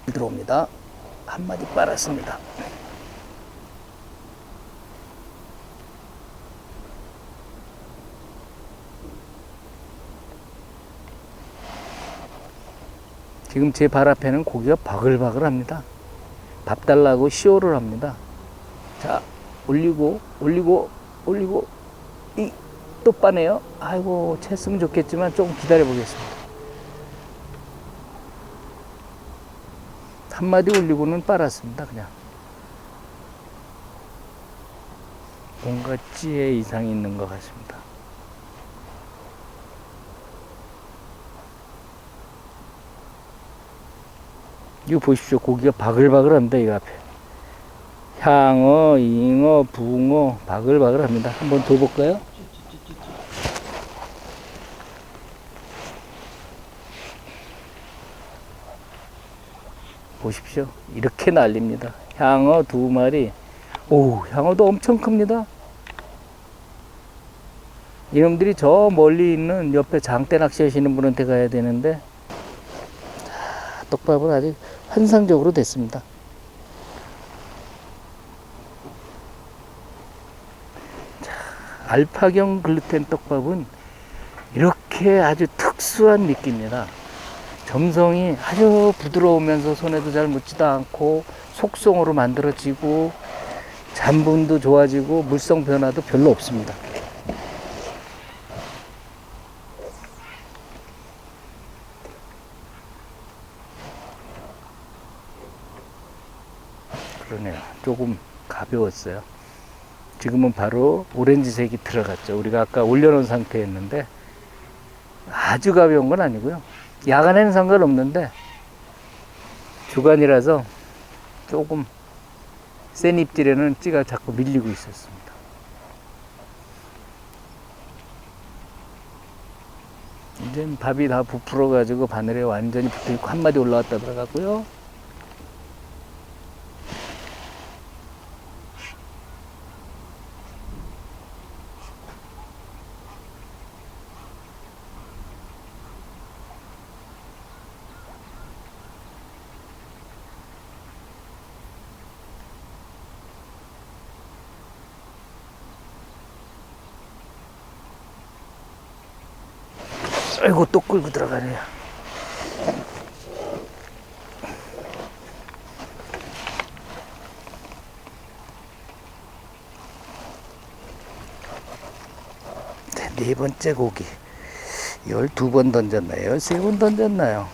Speaker 1: 들어옵니다. 한 마디 빨았습니다. 지금 제 발 앞에는 고기가 바글바글 합니다. 밥 달라고 시오를 합니다. 자, 올리고, 또 빠네요. 아이고, 챘으면 좋겠지만 조금 기다려 보겠습니다. 한 마디 올리고는 빨았습니다, 그냥. 뭔가 찌에 이상이 있는 것 같습니다. 이거 보십시오. 고기가 바글바글합니다. 이 앞에 향어, 잉어, 붕어 바글바글합니다. 한번 더 볼까요? 보십시오. 이렇게 날립니다. 향어 2마리. 오, 향어도 엄청 큽니다. 이놈들이 저 멀리 있는 옆에 장대 낚시 하시는 분한테 가야 되는데, 자, 떡밥은 아직 환상적으로 됐습니다. 자, 알파경 글루텐 떡밥은 이렇게 아주 특수한 미끼입니다. 점성이 아주 부드러우면서 손에도 잘 묻지도 않고 속성으로 만들어지고 잔분도 좋아지고 물성 변화도 별로 없습니다. 그러네요. 조금 가벼웠어요. 지금은 바로 오렌지색이 들어갔죠. 우리가 아까 올려놓은 상태였는데 아주 가벼운 건 아니고요. 야간에는 상관없는데 주간이라서 조금 센 입질에는 찌가 자꾸 밀리고 있었습니다. 이제 밥이 다 부풀어 가지고 바늘에 완전히 붙어있고 한 마디 올라왔다 들어가고요. 아이고, 또 끌고 들어가네요. 네 번째 고기 12번 던졌나요? 13번 던졌나요?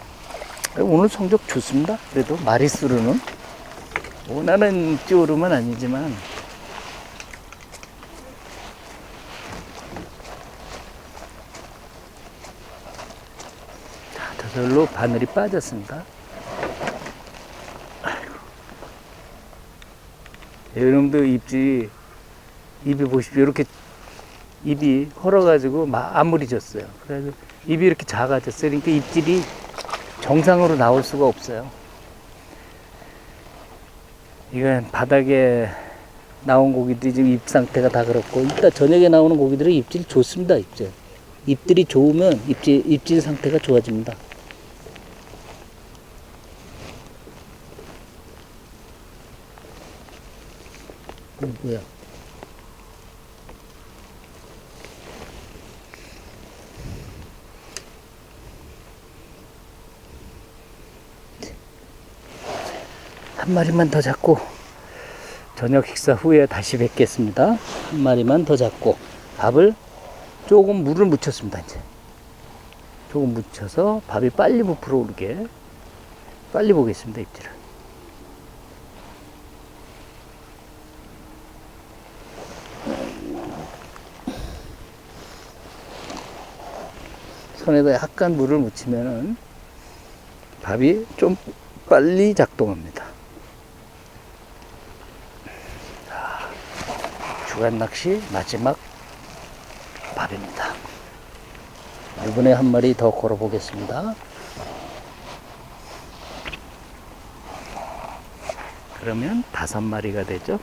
Speaker 1: 오늘 성적 좋습니다. 그래도 마리수로는 원하는 찌오름은 아니지만 저절로 바늘이 빠졌습니다. 아이고. 여러분도 입이 보십시오. 이렇게 입이 헐어가지고 막 아무리졌어요. 그래서 입이 이렇게 작아졌어요. 그러니까 입질이 정상으로 나올 수가 없어요. 이건 바닥에 나온 고기들이 지금 입 상태가 다 그렇고, 이따 저녁에 나오는 고기들은 입질 좋습니다. 입들이 좋으면 입질 상태가 좋아집니다. 뭐야? 한 마리만 더 잡고 저녁 식사 후에 다시 뵙겠습니다. 한 마리만 더 잡고 밥을 조금 물을 묻혔습니다. 이제 조금 묻혀서 밥이 빨리 부풀어 오르게 빨리 보겠습니다. 입질을. 손에다 약간 물을 묻히면은 밥이 좀 빨리 작동합니다. 자, 주간 낚시 마지막 밥입니다. 이번에 한 마리 더 걸어 보겠습니다. 그러면 5마리가 되죠.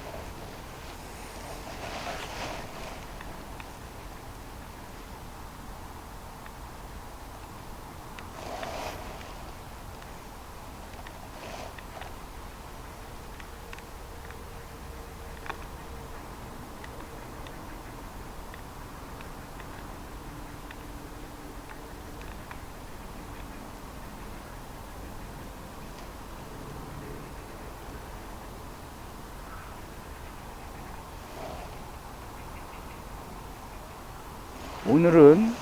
Speaker 1: 오늘은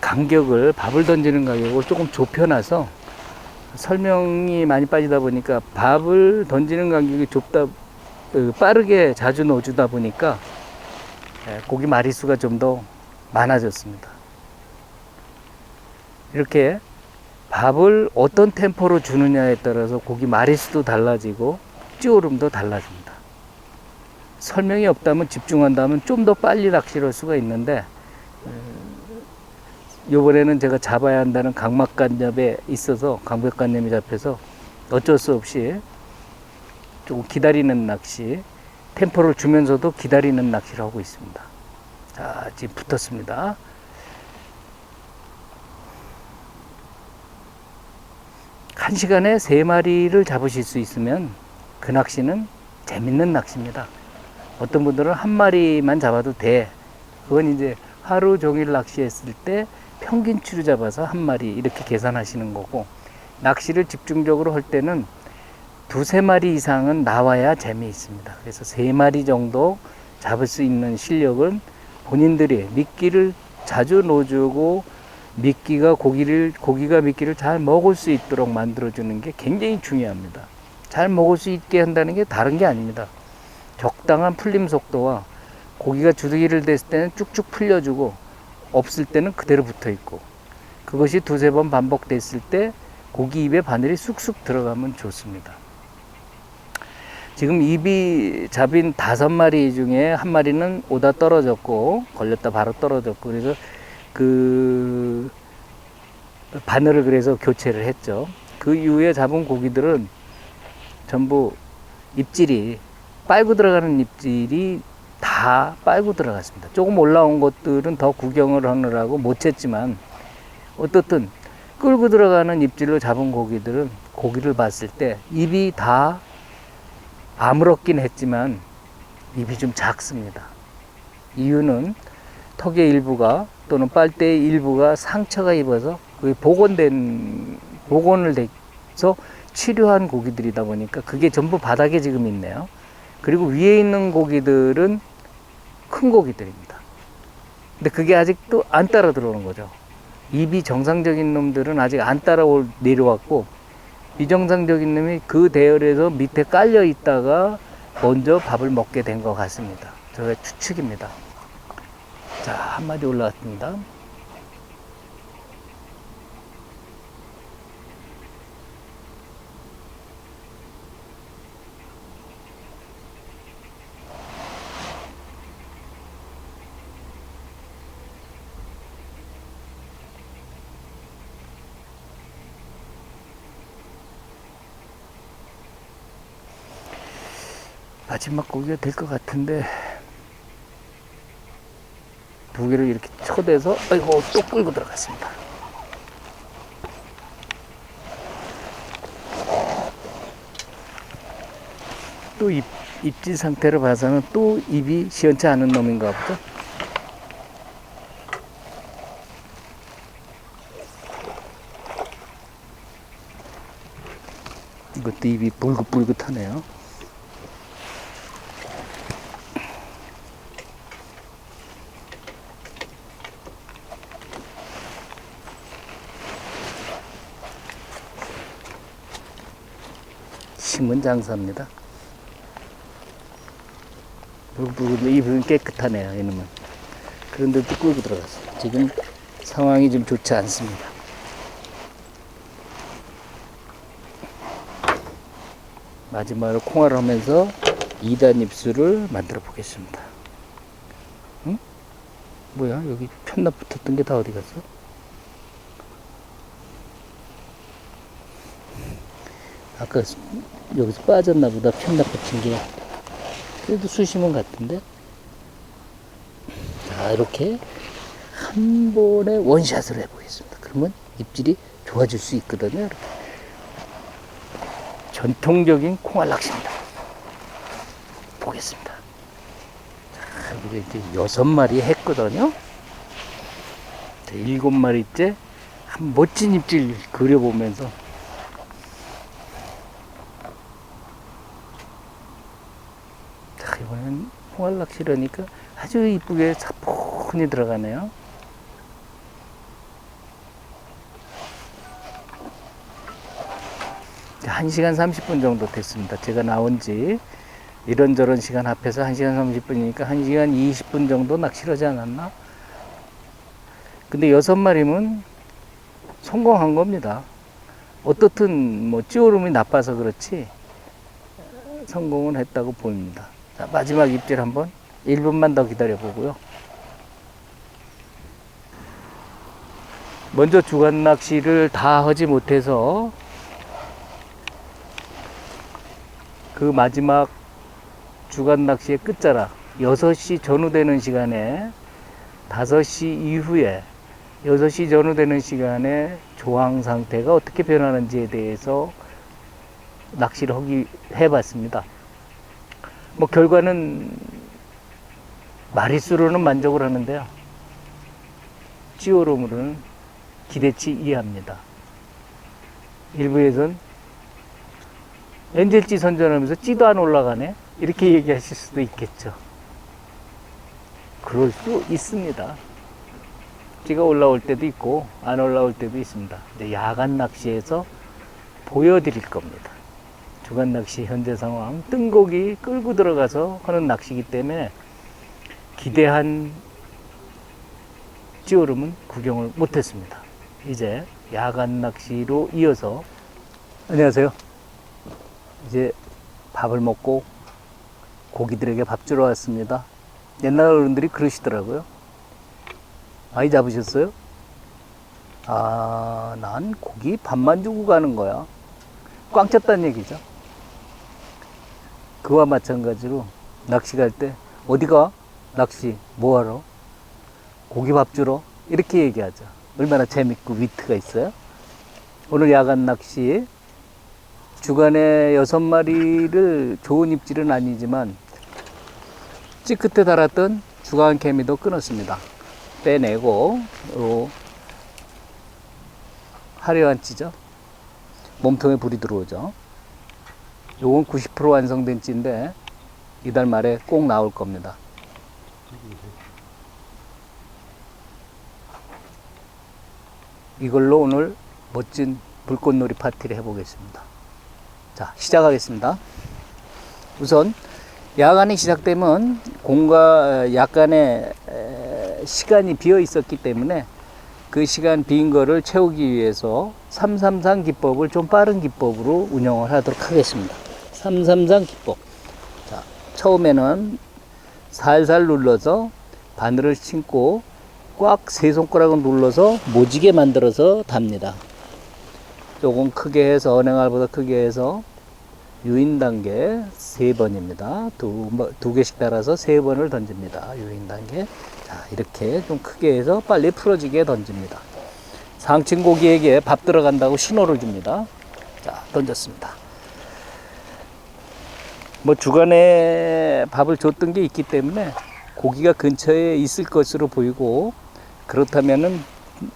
Speaker 1: 간격을, 밥을 던지는 간격을 조금 좁혀놔서 설명이 많이 빠지다 보니까 밥을 던지는 간격이 좁다, 빠르게 자주 넣어주다 보니까 고기 마리수가 좀 더 많아졌습니다. 이렇게 밥을 어떤 템포로 주느냐에 따라서 고기 마리수도 달라지고 찌오름도 달라집니다. 설명이 없다면, 집중한다면 좀 더 빨리 낚시를 할 수가 있는데, 요번에는 제가 잡아야 한다는 강막간념에 있어서, 강벽간념이 잡혀서 어쩔 수 없이 조금 기다리는 낚시, 템포를 주면서도 기다리는 낚시를 하고 있습니다. 자, 지금 붙었습니다. 한 시간에 3마리를 잡으실 수 있으면 그 낚시는 재밌는 낚시입니다. 어떤 분들은 한 마리만 잡아도 돼. 그건 이제 하루 종일 낚시했을 때 평균치로 잡아서 한 마리 이렇게 계산하시는 거고, 낚시를 집중적으로 할 때는 2-3마리 이상은 나와야 재미있습니다. 그래서 3마리 정도 잡을 수 있는 실력은 본인들이 미끼를 자주 넣어주고 고기가 미끼를 잘 먹을 수 있도록 만들어주는 게 굉장히 중요합니다. 잘 먹을 수 있게 한다는 게 다른 게 아닙니다. 적당한 풀림 속도와 고기가 주둥이를 댔을 때는 쭉쭉 풀려주고 없을 때는 그대로 붙어 있고, 그것이 2-3번 반복됐을 때 고기 입에 바늘이 쑥쑥 들어가면 좋습니다. 지금 입이 잡힌 5마리 중에 한 마리는 오다 떨어졌고, 걸렸다 바로 떨어졌고, 그래서 그 바늘을 그래서 교체를 했죠. 그 이후에 잡은 고기들은 전부 입질이, 빨고 들어가는 입질이 다 빨고 들어갔습니다. 조금 올라온 것들은 더 구경을 하느라고 못 챘지만, 어떻든 끌고 들어가는 입질로 잡은 고기들은 고기를 봤을 때 입이 다 아물었긴 했지만 입이 좀 작습니다. 이유는 턱의 일부가 또는 빨대의 일부가 상처가 입어서 그게 복원을 돼서 치료한 고기들이다 보니까 그게 전부 바닥에 지금 있네요. 그리고 위에 있는 고기들은 큰 고기들입니다. 근데 그게 아직도 안 따라 들어오는 거죠. 입이 정상적인 놈들은 아직 안 내려왔고, 비정상적인 놈이 그 대열에서 밑에 깔려 있다가 먼저 밥을 먹게 된 것 같습니다. 저의 추측입니다. 자, 한 마리 올라왔습니다. 마지막 고기가 될 것 같은데 두 개를 이렇게 쳐대서 아이고 또 끌고 들어갔습니다. 또 입질 상태를 봐서는 또 입이 시원치 않은 놈인가 보다. 이것도 입이 불긋불긋하네요. 심은 장사입니다. 불긋불긋 입은 깨끗하네요. 이놈은. 그런데도 끌고 들어갔어요. 지금 상황이 좀 좋지 않습니다. 마지막으로 콩알을 하면서 2단 입술을 만들어 보겠습니다. 응? 뭐야? 여기 편납 붙었던 게 다 어디 갔어? 아까 여기서 빠졌나 보다. 편납 붙인 게. 그래도 수심은 같은데. 자, 이렇게 한 번에 원샷을 해보겠습니다. 그러면 입질이 좋아질 수 있거든요. 이렇게. 전통적인 콩알 낚시입니다. 보겠습니다. 자, 우리 이제 6마리 했거든요. 자, 7마리째 한 멋진 입질 그려보면서 자, 이번엔 콩알 낚시라니까 아주 이쁘게 차분히 들어가네요. 한 1시간 30분 정도 됐습니다. 제가 나온 지 이런저런 시간 합해서 1시간 30분이니까 1시간 20분 정도 낚시를 하지 않았나? 근데 6마리면 성공한 겁니다. 어떻든 뭐 찌오름이 나빠서 그렇지 성공은 했다고 보입니다. 자, 마지막 입질 한번 1분만 더 기다려 보고요. 먼저 주간 낚시를 다 하지 못해서 그 마지막 주간 낚시의 끝자락 6시 전후되는 시간에 5시 이후에 6시 전후되는 시간에 조항 상태가 어떻게 변하는지에 대해서 낚시를 해봤습니다. 뭐 결과는 마리수로는 만족을 하는데요. 찌오름으로는 기대치 이하입니다. 일부에선 엔젤찌 선전하면서 찌도 안 올라가네? 이렇게 얘기하실 수도 있겠죠. 그럴 수 있습니다. 찌가 올라올 때도 있고 안 올라올 때도 있습니다. 근데 야간 낚시에서 보여드릴 겁니다. 주간 낚시 현재 상황, 뜬고기 끌고 들어가서 하는 낚시이기 때문에 기대한 찌오름은 구경을 못했습니다. 이제 야간 낚시로 이어서 안녕하세요. 이제 밥을 먹고 고기들에게 밥 주러 왔습니다. 옛날 어른들이 그러시더라고요. 많이 잡으셨어요? 아, 난 고기 밥만 주고 가는 거야. 꽝 쳤다는 얘기죠. 그와 마찬가지로 낚시 갈 때 어디 가? 낚시 뭐하러? 고기 밥 주러? 이렇게 얘기하죠. 얼마나 재밌고 위트가 있어요. 오늘 야간 낚시 주간에 6마리를 좋은 입질은 아니지만 찌 끝에 달았던 주간 개미도 끊었습니다. 빼내고 화려한 찌죠. 몸통에 불이 들어오죠. 요건 90% 완성된 찌인데 이달 말에 꼭 나올 겁니다. 이걸로 오늘 멋진 불꽃놀이 파티를 해보겠습니다. 자, 시작하겠습니다. 우선 야간이 시작되면 약간의 시간이 비어 있었기 때문에 그 시간 빈 거를 채우기 위해서 333 기법을 좀 빠른 기법으로 운영을 하도록 하겠습니다. 333 기법. 자, 처음에는 살살 눌러서 바늘을 신고 꽉 세 손가락을 눌러서 모지게 만들어서 답니다. 조금 크게 해서 언행알보다 크게 해서 유인 단계 3번입니다. 두 개씩 따라서 3번을 던집니다. 유인 단계. 자, 이렇게 좀 크게 해서 빨리 풀어지게 던집니다. 상층 고기에게 밥 들어간다고 신호를 줍니다. 자, 던졌습니다. 뭐 주간에 밥을 줬던 게 있기 때문에 고기가 근처에 있을 것으로 보이고, 그렇다면은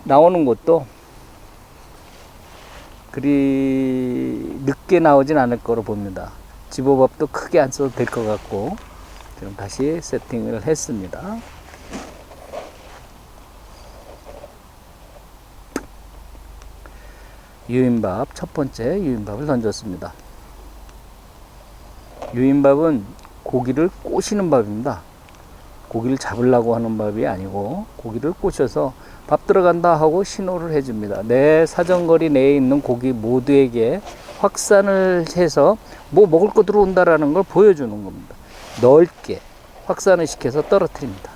Speaker 1: 나오는 것도 그리 늦게 나오진 않을 거로 봅니다. 집어밥도 크게 안 써도 될 것 같고, 지금 다시 세팅을 했습니다. 유인밥, 첫 번째 유인밥을 던졌습니다. 유인밥은 고기를 꼬시는 밥입니다. 고기를 잡으려고 하는 밥이 아니고 고기를 꼬셔서 밥 들어간다 하고 신호를 해줍니다. 내 사정거리 내에 있는 고기 모두에게 확산을 해서 뭐 먹을 거 들어온다라는 걸 보여주는 겁니다. 넓게 확산을 시켜서 떨어뜨립니다.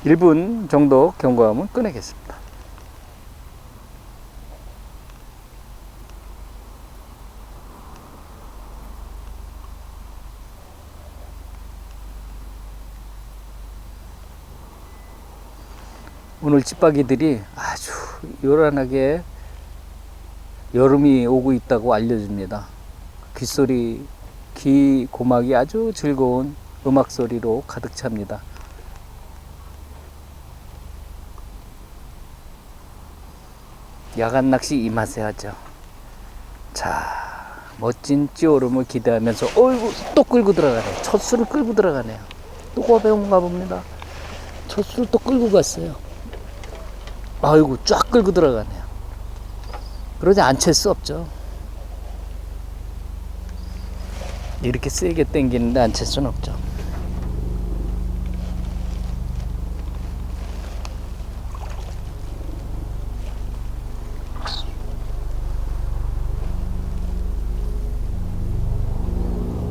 Speaker 1: 1분 정도 경과하면 꺼내겠습니다. 오늘 찌빠기들이 아주 요란하게 여름이 오고 있다고 알려줍니다. 귓소리, 귀 고막이 아주 즐거운 음악 소리로 가득 찹니다. 야간 낚시 이 맛에 하죠. 자, 멋진 찌오름을 기대하면서 어이구 또 끌고 들어가네. 첫 수를 끌고 들어가네요. 또 고배운가 봅니다. 첫 수를 또 끌고 갔어요. 아이고 쫙 끌고 들어가네요. 그러지 안 챌 수 없죠. 이렇게 세게 당기는데 안 챌 수는 없죠.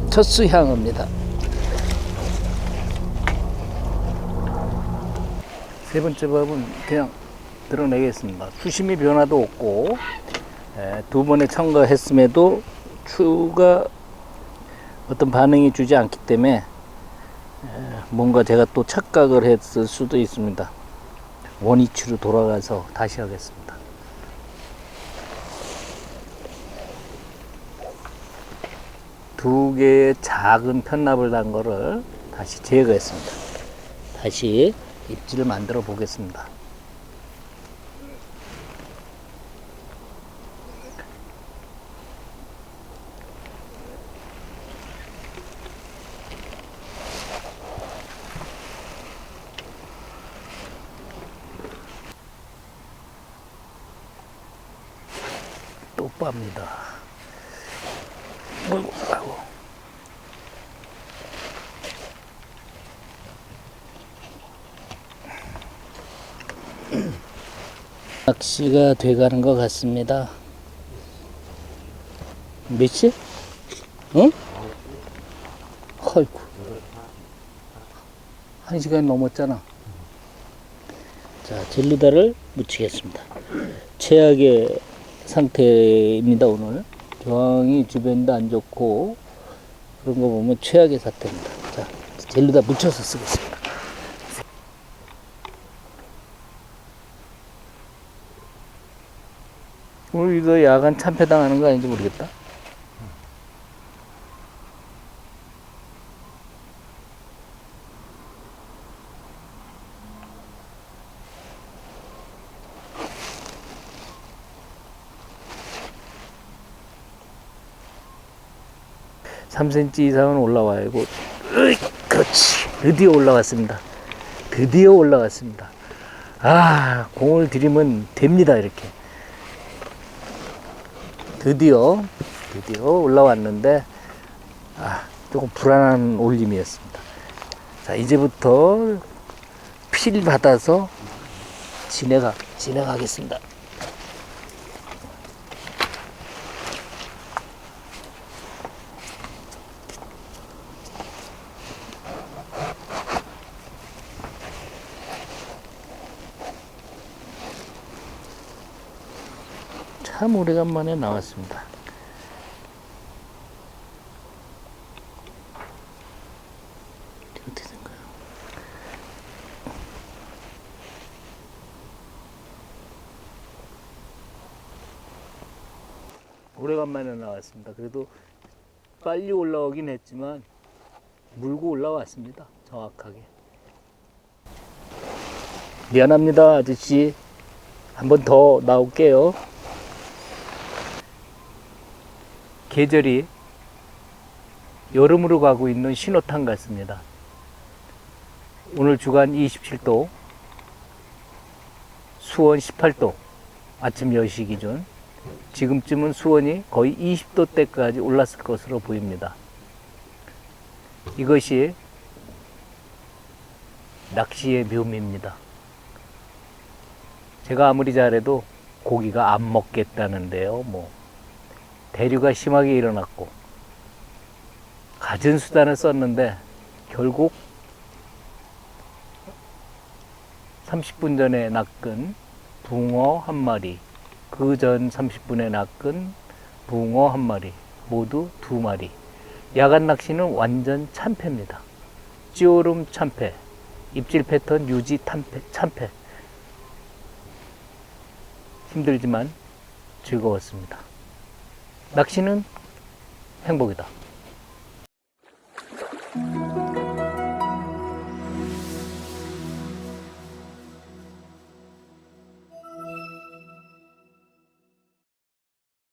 Speaker 1: 첫 수 향입니다. 세 번째 밥은 그냥 드러내겠습니다. 수심이 변화도 없고, 두 번에 첨가했음에도 추가 어떤 반응이 주지 않기 때문에 뭔가 제가 또 착각을 했을 수도 있습니다. 원위치로 돌아가서 다시 하겠습니다. 두 개의 작은 편납을 단 거를 다시 제거했습니다. 다시 입질을 만들어 보겠습니다. 또 빱니다. 아이고. 낚시가 돼가는 것 같습니다. 몇 시? 응? 아이고. 1시간이 넘었잖아. 자, 젤리다를 묻히겠습니다. 최악의 상태입니다, 오늘. 교황이 주변도 안 좋고, 그런 거 보면 최악의 상태입니다. 자, 젤리다 묻혀서 쓰겠습니다. 오늘 이거 야간 참패당하는 거 아닌지 모르겠다. (3cm) 이상은 올라와야 하고, 그렇지. 드디어 올라왔습니다. 드디어 올라왔습니다. 아, 공을 들이면 됩니다, 이렇게. 드디어 올라왔는데, 조금 불안한 올림이었습니다. 자, 이제부터 필 받아서 진행하겠습니다. 참 오래간만에 나왔습니다. 오래간만에 나왔습니다. 그래도 빨리 올라오긴 했지만 물고 올라왔습니다. 정확하게. 미안합니다, 아저씨. 한 번 더 나올게요. 계절이 여름으로 가고 있는 신호탄 같습니다. 오늘 주간 27도, 수원 18도, 아침 10시 기준. 지금쯤은 수원이 거의 20도대까지 올랐을 것으로 보입니다. 이것이 낚시의 묘미입니다. 제가 아무리 잘해도 고기가 안 먹겠다는데요. 대류가 심하게 일어났고 갖은 수단을 썼는데 결국 30분 전에 낚은 붕어 한 마리, 그 전 30분에 낚은 붕어 한 마리, 모두 2마리. 야간 낚시는 완전 참패입니다. 찌오름 참패, 입질 패턴 유지 참패. 힘들지만 즐거웠습니다. 낚시는 행복이다.